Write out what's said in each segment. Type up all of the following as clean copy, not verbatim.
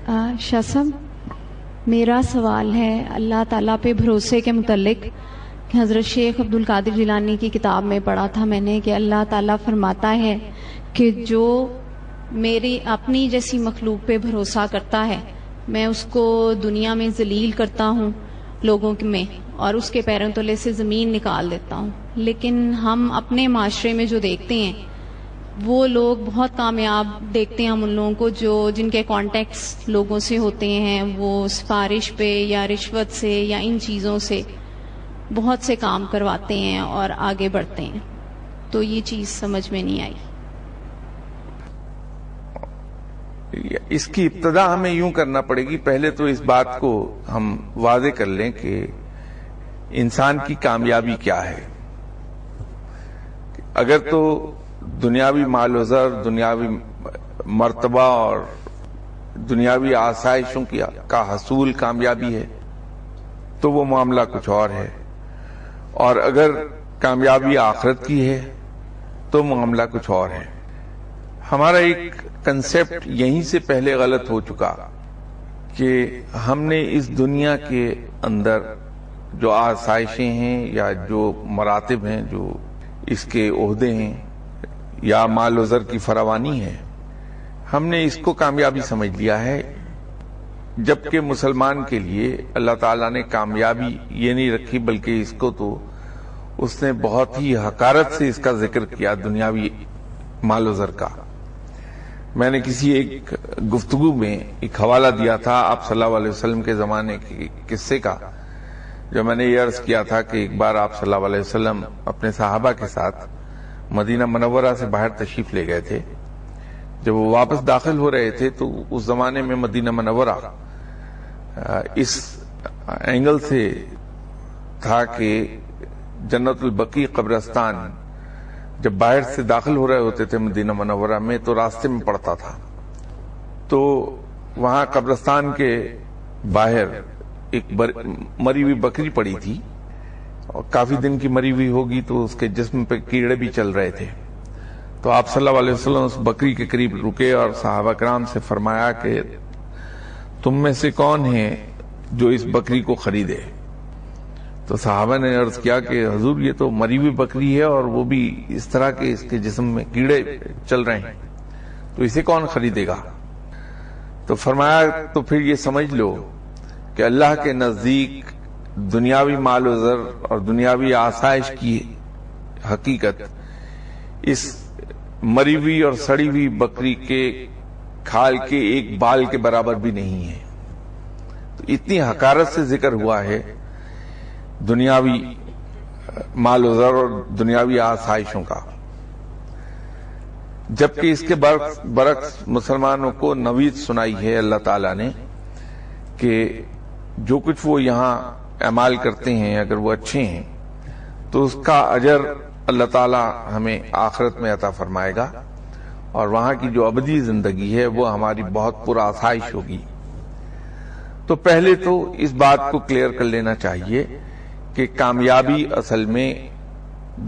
شاہ صاحب، میرا سوال ہے اللہ تعالیٰ پہ بھروسے کے متعلق. حضرت شیخ عبد القادر جیلانی کی کتاب میں پڑھا تھا میں نے کہ اللہ تعالیٰ فرماتا ہے کہ جو میری اپنی جیسی مخلوق پہ بھروسہ کرتا ہے میں اس کو دنیا میں ذلیل کرتا ہوں لوگوں میں، اور اس کے پیروں تلے سے زمین نکال دیتا ہوں. لیکن ہم اپنے معاشرے میں جو دیکھتے ہیں وہ لوگ بہت کامیاب دیکھتے ہیں ہم ان لوگوں کو جن کے کانٹیکٹس لوگوں سے ہوتے ہیں، وہ سفارش پہ یا رشوت سے یا ان چیزوں سے بہت سے کام کرواتے ہیں اور آگے بڑھتے ہیں. تو یہ چیز سمجھ میں نہیں آئی. اس کی ابتدا ہمیں یوں کرنا پڑے گی. پہلے تو اس بات کو ہم واضح کر لیں کہ انسان کی کامیابی کیا ہے. اگر تو دنیاوی مال و زر، دنیاوی مرتبہ اور دنیاوی آسائشوں کا حصول کامیابی ہے تو وہ معاملہ کچھ اور ہے، اور اگر کامیابی آخرت کی ہے تو معاملہ کچھ اور ہے. ہمارا ایک کنسیپٹ یہیں سے پہلے غلط ہو چکا کہ ہم نے اس دنیا کے اندر جو آسائشیں ہیں یا جو مراتب ہیں، جو اس کے عہدے ہیں یا مال و زر کی فراوانی ہے، ہم نے اس کو کامیابی سمجھ لیا ہے. جبکہ مسلمان کے لیے اللہ تعالیٰ نے کامیابی یہ نہیں رکھی، بلکہ اس کو تو اس نے بہت ہی حقارت سے اس کا ذکر کیا، دنیاوی مال و زر کا. میں نے کسی ایک گفتگو میں ایک حوالہ دیا تھا آپ صلی اللہ علیہ وسلم کے زمانے کے قصے کا، جو میں نے یہ عرض کیا تھا کہ ایک بار آپ صلی اللہ علیہ وسلم اپنے صحابہ کے ساتھ مدینہ منورہ سے باہر تشریف لے گئے تھے. جب وہ واپس داخل ہو رہے تھے تو اس زمانے میں مدینہ منورہ اس اینگل سے تھا کہ جنت البقیع قبرستان جب باہر سے داخل ہو رہے ہوتے تھے مدینہ منورہ میں تو راستے میں پڑتا تھا. تو وہاں قبرستان کے باہر ایک مری ہوئی بکری پڑی تھی، اور کافی دن کی مری ہوئی ہوگی تو اس کے جسم پہ کیڑے بھی چل رہے تھے. تو آپ صلی اللہ علیہ وسلم اس بکری کے قریب رکے اور صحابہ کرام سے فرمایا کہ تم میں سے کون ہے جو اس بکری کو خریدے؟ تو صحابہ نے عرض کیا کہ حضور یہ تو مری ہوئی بکری ہے اور وہ بھی اس طرح کے اس کے جسم میں کیڑے چل رہے ہیں، تو اسے کون خریدے گا؟ تو فرمایا تو پھر یہ سمجھ لو کہ اللہ کے نزدیک دنیاوی مال و زر اور دنیاوی آسائش کی حقیقت اس مری ہوئی اور سڑی ہوئی بکری کے کھال کے ایک بال کے برابر بھی نہیں ہے. تو اتنی حقارت سے ذکر ہوا ہے دنیاوی مال و زر اور دنیاوی آسائشوں کا، جبکہ اس کے برعکس مسلمانوں کو نوید سنائی ہے اللہ تعالیٰ نے کہ جو کچھ وہ یہاں اعمال کرتے ہیں اگر وہ اچھے ہیں تو اس کا اجر اللہ تعالیٰ ہمیں آخرت میں عطا فرمائے گا، اور وہاں کی جو ابدی زندگی ہے وہ ہماری بہت پر آسائش ہوگی. تو پہلے تو اس بات کو کلیئر کر لینا چاہیے کہ کامیابی اصل میں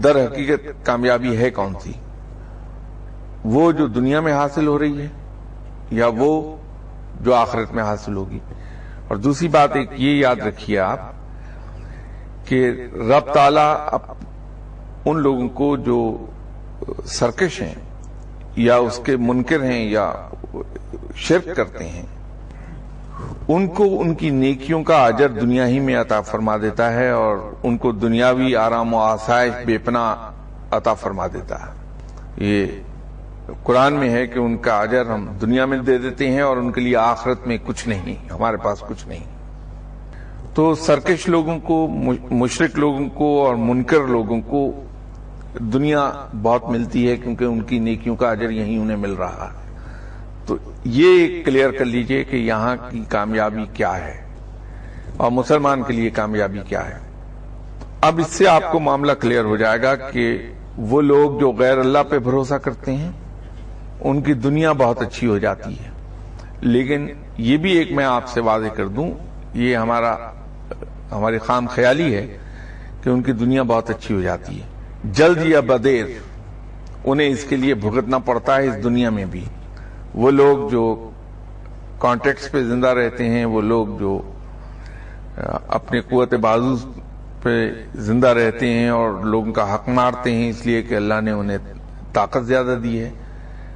در حقیقت کامیابی ہے کون سی؟ وہ جو دنیا میں حاصل ہو رہی ہے یا وہ جو آخرت میں حاصل ہوگی؟ اور دوسری بات ایک یہ یاد رکھیے آپ کہ رب تعالیٰ ان لوگوں کو جو سرکش ہیں یا اس کے منکر ہیں یا شرک کرتے ہیں ان کو ان کی نیکیوں کا اجر دنیا ہی میں عطا فرما دیتا ہے، اور ان کو دنیاوی آرام و آسائش بے پناہ عطا فرما دیتا ہے. یہ قرآن میں ہے کہ ان کا اجر ہم دنیا میں دے دیتے ہیں اور ان کے لیے آخرت میں کچھ نہیں، ہمارے پاس کچھ نہیں. تو سرکش لوگوں کو، مشرک لوگوں کو اور منکر لوگوں کو دنیا بہت ملتی ہے کیونکہ ان کی نیکیوں کا اجر یہیں انہیں مل رہا ہے. تو یہ کلیئر کر لیجئے کہ یہاں کی کامیابی کیا ہے اور مسلمان کے لیے کامیابی کیا ہے. اب اس سے آپ کو معاملہ کلیئر ہو جائے گا کہ وہ لوگ جو غیر اللہ پہ بھروسہ کرتے ہیں ان کی دنیا بہت اچھی ہو جاتی ہے. لیکن یہ بھی ایک میں آپ سے واضح کر دوں، یہ ہماری خام خیالی ہے کہ ان کی دنیا بہت اچھی ہو جاتی ہے. جلد یا بدیر انہیں اس کے لیے بھگتنا پڑتا ہے اس دنیا میں بھی. وہ لوگ جو کانٹیکٹس پہ زندہ رہتے ہیں، وہ لوگ جو اپنے قوت بازو پہ زندہ رہتے ہیں اور لوگوں کا حق مارتے ہیں اس لیے کہ اللہ نے انہیں طاقت زیادہ دی ہے،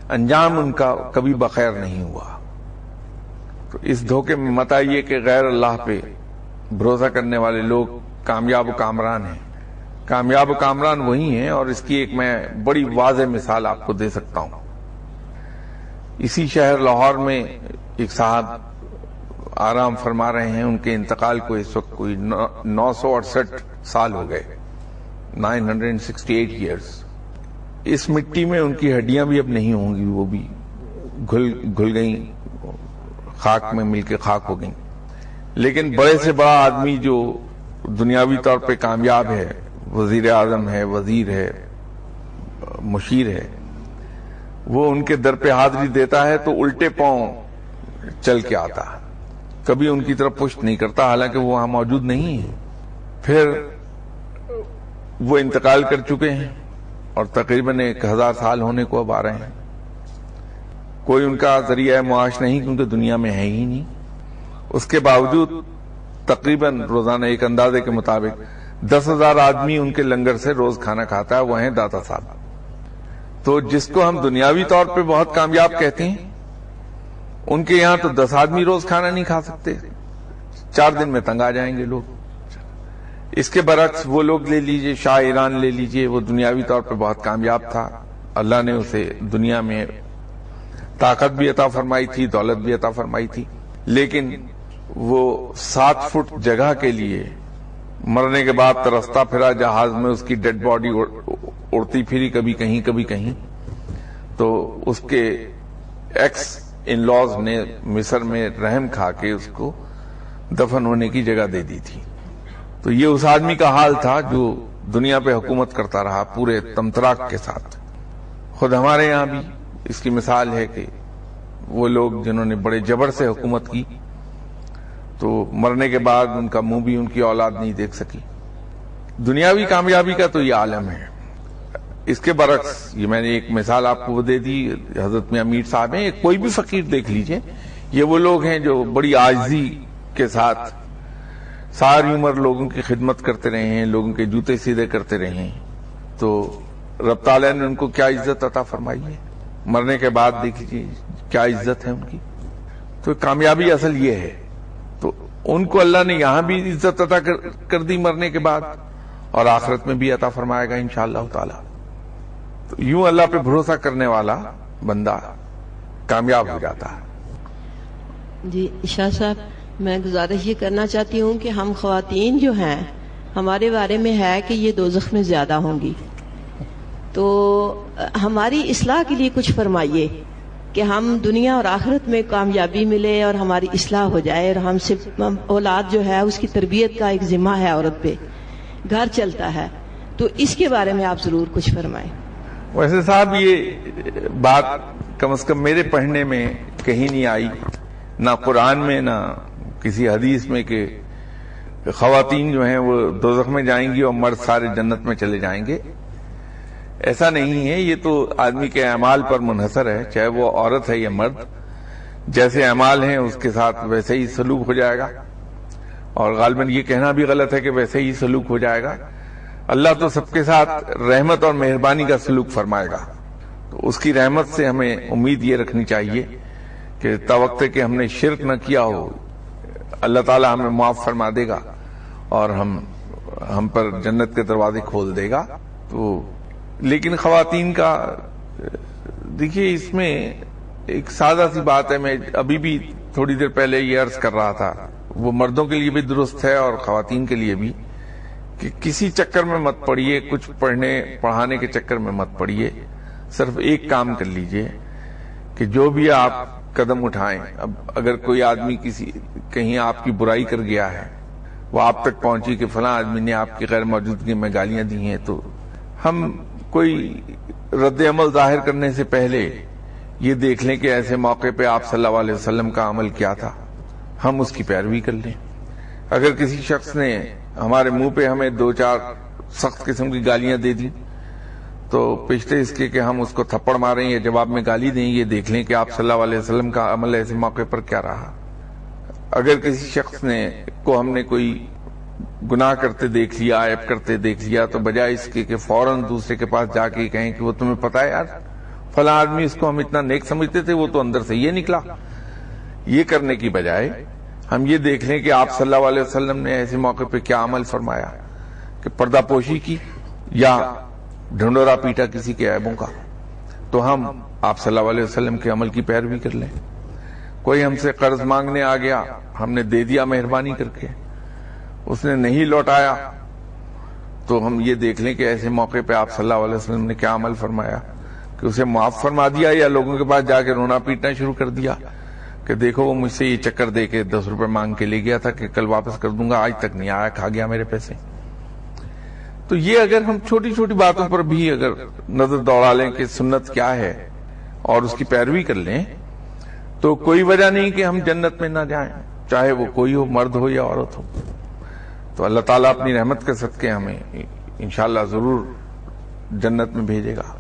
انجام ان کا کبھی بخیر نہیں ہوا۔ تو اس دھوکے میں مت آئیے کہ غیر اللہ پہ بھروسہ کرنے والے لوگ کامیاب و کامران ہیں۔ کامیاب و کامران وہی ہیں، اور اس کی ایک میں بڑی واضح مثال آپ کو دے سکتا ہوں۔ اسی شہر لاہور میں ایک صاحب آرام فرما رہے ہیں، ان کے انتقال کو اس وقت کوئی 968 سال ہو گئے، 968 ایئرز۔ اس مٹی میں ان کی ہڈیاں بھی اب نہیں ہوں گی، وہ بھی گھل گئیں، خاک میں مل کے خاک ہو گئیں۔ لیکن بڑے سے بڑا آدمی جو دنیاوی طور پہ کامیاب ہے، وزیر اعظم ہے، وزیر ہے، مشیر ہے، وہ ان کے در پہ حاضری دیتا ہے تو الٹے پاؤں چل کے آتا ہے، کبھی ان کی طرف پشت نہیں کرتا، حالانکہ وہ وہاں موجود نہیں ہے۔ پھر وہ انتقال کر چکے ہیں اور تقریباً 1000 سال ہونے کو اب آ رہے ہیں۔ کوئی ان کا ذریعہ معاش نہیں، کیونکہ دنیا میں ہے ہی نہیں۔ اس کے باوجود تقریباً روزانہ ایک اندازے کے مطابق 10,000 آدمی ان کے لنگر سے روز کھانا کھاتا ہے، وہ ہیں داتا صاحب۔ تو جس کو ہم دنیاوی طور پہ بہت کامیاب کہتے ہیں، ان کے یہاں تو 10 آدمی روز کھانا نہیں کھا سکتے، 4 دن میں تنگ آ جائیں گے لوگ۔ اس کے برعکس وہ لوگ لے لیجئے، شاہ ایران لے لیجئے، وہ دنیاوی طور پہ بہت کامیاب تھا، اللہ نے اسے دنیا میں طاقت بھی عطا فرمائی تھی، دولت بھی عطا فرمائی تھی، لیکن وہ 7 فٹ جگہ کے لیے مرنے کے بعد ترستا پھرا، جہاز میں اس کی ڈیڈ باڈی اڑتی پھری، کبھی کہیں کبھی کہیں۔ تو اس کے ایکس ان لاز نے مصر میں رحم کھا کے اس کو دفن ہونے کی جگہ دے دی تھی۔ تو یہ اس آدمی کا حال تھا جو دنیا پہ حکومت کرتا رہا پورے تمطراق کے ساتھ۔ خود ہمارے یہاں بھی اس کی مثال ہے کہ وہ لوگ جنہوں نے بڑے جبر سے حکومت کی، تو مرنے کے بعد ان کا منہ بھی ان کی اولاد نہیں دیکھ سکی۔ دنیاوی کامیابی کا تو یہ عالم ہے۔ اس کے برعکس یہ میں نے ایک مثال آپ کو دے دی، حضرت میاں میر صاحب ہیں، کوئی بھی فقیر دیکھ لیجئے، یہ وہ لوگ ہیں جو بڑی عاجزی کے ساتھ ساری عمر لوگوں کی خدمت کرتے رہے ہیں، لوگوں کے جوتے سیدھے کرتے رہے ہیں، تو رب تعالیٰ نے ان کو کیا عزت عطا فرمائی ہے۔ مرنے کے بعد دیکھ لیجیے کیا عزت ہے ان کی۔ تو کامیابی اصل یہ ہے۔ تو ان کو اللہ نے یہاں بھی عزت عطا کر دی مرنے کے بعد، اور آخرت میں بھی عطا فرمائے گا انشاءاللہ تعالی۔ تو یوں اللہ پہ بھروسہ کرنے والا بندہ کامیاب ہو جاتا ہے۔ جی شاہ صاحب، میں گزارش یہ کرنا چاہتی ہوں کہ ہم خواتین جو ہیں، ہمارے بارے میں ہے کہ یہ دوزخ میں زیادہ ہوں گی، تو ہماری اصلاح کے لیے کچھ فرمائیے کہ ہم دنیا اور آخرت میں کامیابی ملے اور ہماری اصلاح ہو جائے، اور ہم سے اولاد جو ہے اس کی تربیت کا ایک ذمہ ہے عورت پہ، گھر چلتا ہے، تو اس کے بارے میں آپ ضرور کچھ فرمائیں۔ ویسے صاحب یہ بات کم از کم میرے پڑھنے میں کہیں نہیں آئی، نہ قرآن میں نہ کسی حدیث میں، کہ خواتین جو ہیں وہ دوزخ میں جائیں گی اور مرد سارے جنت میں چلے جائیں گے۔ ایسا نہیں ہے، یہ تو آدمی کے اعمال پر منحصر ہے، چاہے وہ عورت ہے یا مرد، جیسے اعمال ہیں اس کے ساتھ ویسے ہی سلوک ہو جائے گا، اور غالباً یہ کہنا بھی غلط ہے کہ ویسے ہی سلوک ہو جائے گا۔ اللہ تو سب کے ساتھ رحمت اور مہربانی کا سلوک فرمائے گا، تو اس کی رحمت سے ہمیں امید یہ رکھنی چاہیے کہ توقع کہ ہم نے شرک نہ کیا ہو، اللہ تعالی ہمیں معاف فرما دے گا اور ہم پر جنت کے دروازے کھول دے گا۔ تو لیکن خواتین کا دیکھیے، اس میں ایک سادہ سی بات ہے، میں ابھی بھی تھوڑی دیر پہلے یہ عرض کر رہا تھا، وہ مردوں کے لیے بھی درست ہے اور خواتین کے لیے بھی، کہ کسی چکر میں مت پڑیے، کچھ پڑھنے پڑھانے کے چکر میں مت پڑیے، صرف ایک کام کر لیجئے کہ جو بھی آپ قدم اٹھائیں، اب اگر کوئی آدمی کہیں آپ کی برائی کر گیا ہے، وہ آپ تک پہنچی کہ فلاں آدمی نے آپ کی غیر موجودگی میں گالیاں دی ہیں، تو ہم کوئی رد عمل ظاہر کرنے سے پہلے یہ دیکھ لیں کہ ایسے موقع پہ آپ صلی اللہ علیہ وسلم کا عمل کیا تھا، ہم اس کی پیروی کر لیں۔ اگر کسی شخص نے ہمارے منہ پہ ہمیں 2-4 سخت قسم کی گالیاں دے دی، تو پچھلے اس کے کہ ہم اس کو تھپڑ ماریں یا جواب میں گالی دیں، یہ دیکھ لیں کہ آپ صلی اللہ علیہ وسلم کا عمل ایسے موقع پر کیا رہا۔ اگر کسی شخص کو ہم نے کوئی گناہ کرتے دیکھ لیا، عیب کرتے دیکھ لیا، تو بجائے اس کے کہ فوراً دوسرے کے پاس جا کے کہیں کہ وہ تمہیں پتا ہے یار فلاں آدمی اس کو ہم اتنا نیک سمجھتے تھے، وہ تو اندر سے یہ نکلا، یہ کرنے کی بجائے ہم یہ دیکھ لیں کہ آپ صلی اللہ علیہ وسلم نے ایسے موقع پہ کیا عمل فرمایا، کہ پردہ پوشی کی یا ڈھنڈورا پیٹا کسی کے عیبوں کا، تو ہم آپ صلی اللہ علیہ وسلم کے عمل کی پیروی کر لیں۔ کوئی ہم سے قرض مانگنے آ گیا، ہم نے دے دیا مہربانی کر کے، اس نے نہیں لوٹایا، تو ہم یہ دیکھ لیں کہ ایسے موقع پہ آپ صلی اللہ علیہ وسلم نے کیا عمل فرمایا، کہ اسے معاف فرما دیا یا لوگوں کے پاس جا کے رونا پیٹنا شروع کر دیا کہ دیکھو وہ مجھ سے یہ چکر دے کے 10 روپے مانگ کے لے گیا تھا کہ کل واپس کر دوں گا، آج تک نہیں آیا، کھا گیا میرے پیسے۔ تو یہ اگر ہم چھوٹی چھوٹی باتوں پر بھی اگر نظر دوڑا لیں کہ سنت کیا ہے اور اس کی پیروی کر لیں، تو کوئی وجہ نہیں کہ ہم جنت میں نہ جائیں، چاہے وہ کوئی ہو، مرد ہو یا عورت ہو۔ تو اللہ تعالیٰ اپنی رحمت کے صدقے ہمیں انشاءاللہ ضرور جنت میں بھیجے گا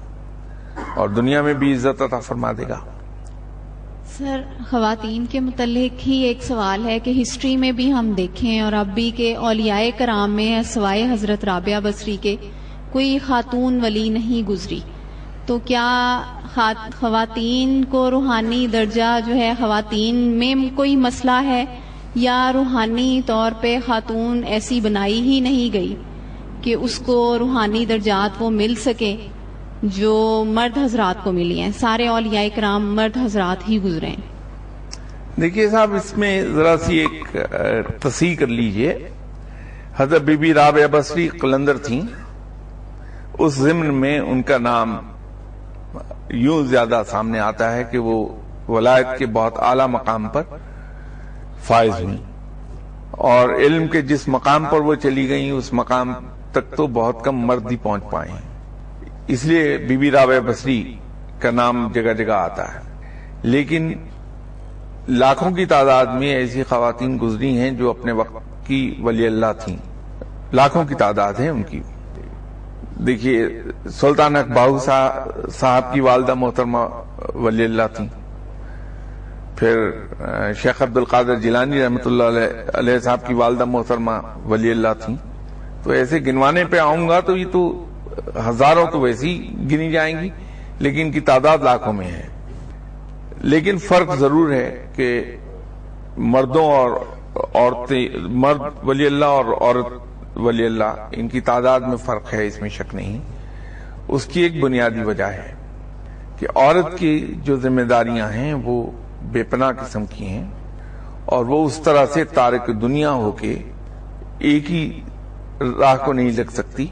اور دنیا میں بھی عزت عطا فرما دے گا۔ سر، خواتین کے متعلق ہی ایک سوال ہے کہ ہسٹری میں بھی ہم دیکھیں اور اب بھی کہ اولیاء کرام میں سوائے حضرت رابعہ بصری کے کوئی خاتون ولی نہیں گزری، تو کیا خواتین کو روحانی درجہ جو ہے خواتین میں کوئی مسئلہ ہے، یا روحانی طور پہ خاتون ایسی بنائی ہی نہیں گئی کہ اس کو روحانی درجات وہ مل سکیں جو مرد حضرات کو ملی ہیں؟ سارے اولیاء کرام مرد حضرات ہی گزرے ہیں۔ دیکھیے صاحب، اس میں ذرا سی ایک تصحیح کر لیجئے۔ حضرت بی بی رابعہ بصری قلندر تھیں، اس ضمن میں ان کا نام یوں زیادہ سامنے آتا ہے کہ وہ ولایت کے بہت اعلیٰ مقام پر فائز ہوئی، اور علم کے جس مقام پر وہ چلی گئیں اس مقام تک تو بہت کم مرد ہی پہنچ پائے ہیں، اس لیے بی بی رابعہ بصری کا نام جگہ جگہ آتا ہے۔ لیکن لاکھوں کی تعداد میں ایسی خواتین گزری ہیں جو اپنے وقت کی ولی اللہ تھیں، لاکھوں کی تعداد ہے ان کی۔ دیکھیے، سلطان اکباہو صاحب کی والدہ محترمہ ولی اللہ تھیں، پھر شیخ عبد القادر جیلانی رحمۃ اللہ علیہ صاحب کی والدہ محترمہ ولی اللہ تھیں۔ تو ایسے گنوانے پہ آؤں گا تو یہ تو ہزاروں تو ویسی گنی جائیں گی، لیکن ان کی تعداد لاکھوں میں ہے۔ لیکن فرق ضرور ہے کہ مردوں اور عورتیں، مرد ولی اللہ اور عورت ولی اللہ، ان کی تعداد میں فرق ہے، اس میں شک نہیں۔ اس کی ایک بنیادی وجہ ہے کہ عورت کی جو ذمہ داریاں ہیں وہ بے پناہ قسم کی ہیں، اور وہ اس طرح سے تارک دنیا ہو کے ایک ہی راہ کو نہیں لگ سکتی،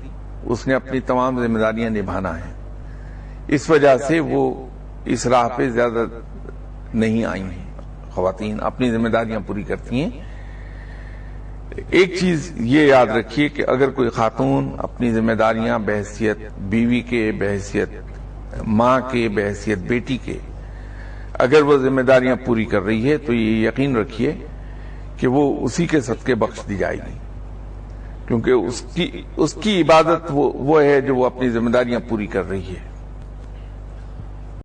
اس نے اپنی تمام ذمہ داریاں نبھانا ہے۔ اس وجہ سے وہ اس راہ پہ زیادہ نہیں آئی ہیں۔ خواتین اپنی ذمہ داریاں پوری کرتی ہیں۔ ایک چیز یہ یاد رکھیے کہ اگر کوئی خاتون اپنی ذمہ داریاں بحیثیت بیوی کے، بحیثیت ماں کے، بحیثیت بیٹی کے، اگر وہ ذمہ داریاں پوری کر رہی ہے تو یہ یقین رکھیے کہ وہ اسی کے صدقے بخش دی جائے گی، کیونکہ اس کی عبادت وہ ہے جو وہ اپنی ذمہ داریاں پوری کر رہی ہے۔